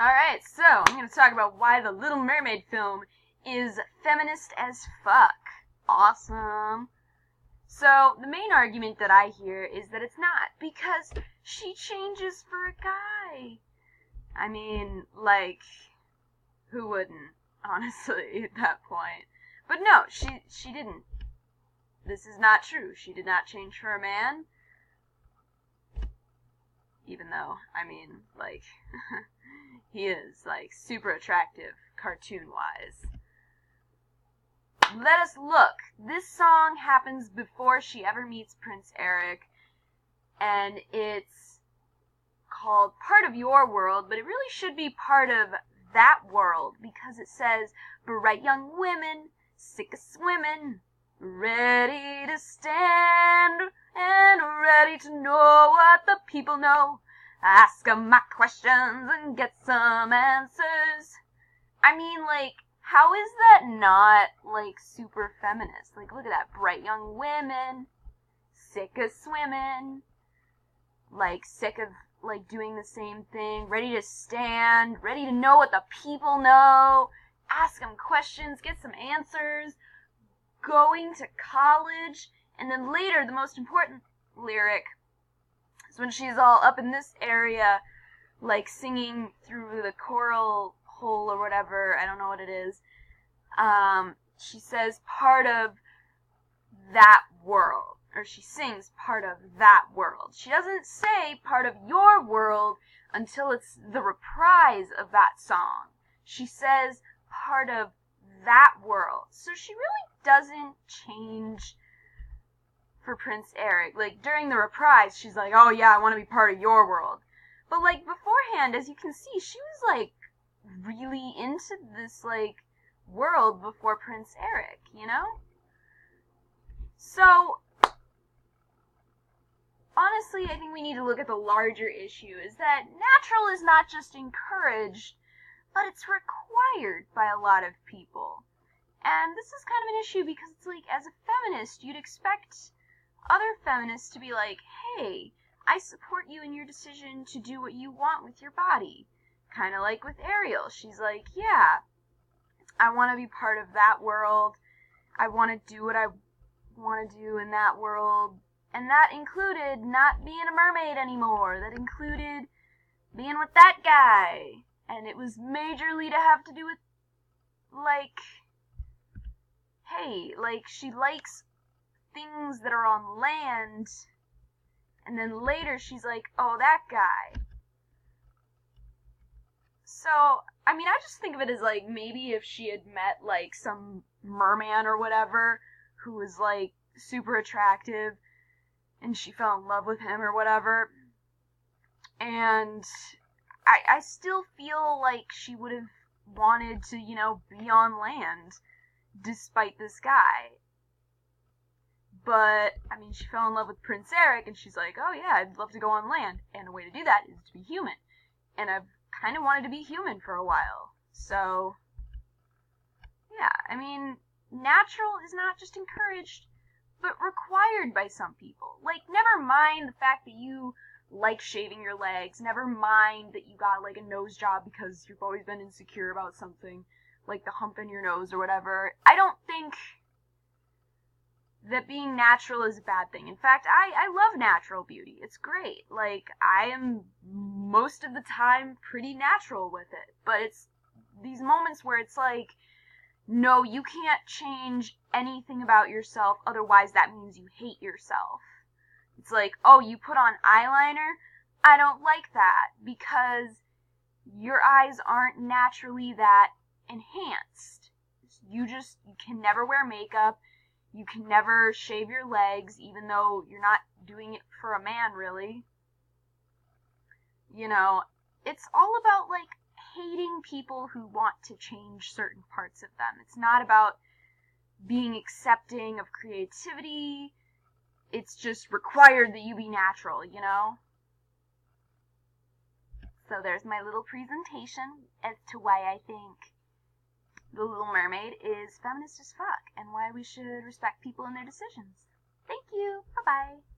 Alright, so I'm going to talk about why the Little Mermaid film is feminist as fuck. Awesome. So, the main argument that I hear is that it's not, because she changes for a guy. I mean, like, who wouldn't, honestly, at that point? But no, she didn't. This is not true. She did not change for a man. Even though, I mean, like, he is, like, super attractive, cartoon-wise. Let us look. This song happens before she ever meets Prince Eric, and it's called Part of Your World, but it really should be Part of That World, because it says, bright young women, sick of swimming, ready to stand, and ready to know what the people know. Ask 'em my questions and get some answers. I mean, like, how is that not, like, super feminist? Like, look at that. Bright young women, sick of swimming, like, sick of, like, doing the same thing, ready to stand, ready to know what the people know, ask them questions, get some answers, going to college, and then later, the most important lyric is when she's all up in this area, like, singing through the choral hole or whatever, I don't know what it is. She says part of that world, or she sings part of that world. She doesn't say part of your world until it's the reprise of that song. She says part of that world. So she really doesn't change for Prince Eric. Like, during the reprise, she's like, oh yeah, I want to be part of your world. But, like, beforehand, as you can see, she was, like, really into this, like, world before Prince Eric, you know? So, honestly, I think we need to look at the larger issue, is that natural is not just encouraged, but it's required by a lot of people. And this is kind of an issue because it's like, as a feminist, you'd expect other feminists to be like, hey, I support you in your decision to do what you want with your body. Kind of like with Ariel. She's like, yeah, I want to be part of that world. I want to do what I want to do in that world. And that included not being a mermaid anymore. That included being with that guy. And it was majorly to have to do with, like, hey, like, she likes things that are on land. And then later she's like, oh, that guy. So, I mean, I just think of it as, like, maybe if she had met, like, some merman or whatever who was, like, super attractive and she fell in love with him or whatever. And I still feel like she would have wanted to, you know, be on land despite this guy. But, I mean, she fell in love with Prince Eric and she's like, oh yeah, I'd love to go on land. And a way to do that is to be human. And I've kind of wanted to be human for a while. So, yeah, I mean, natural is not just encouraged, but required by some people. Like, never mind the fact that you like shaving your legs, never mind that you got, like, a nose job because you've always been insecure about something, like the hump in your nose or whatever. I don't think that being natural is a bad thing. In fact, I love natural beauty. It's great. Like, I am most of the time pretty natural with it. But it's these moments where it's like, no, you can't change anything about yourself, otherwise that means you hate yourself. It's like, oh, you put on eyeliner? I don't like that, because your eyes aren't naturally that enhanced. You can never wear makeup. You can never shave your legs, even though you're not doing it for a man, really. You know, it's all about, like, hating people who want to change certain parts of them. It's not about being accepting of creativity. It's just required that you be natural, you know? So there's my little presentation as to why I think The Little Mermaid is feminist as fuck, and why we should respect people in their decisions. Thank you. Bye-bye.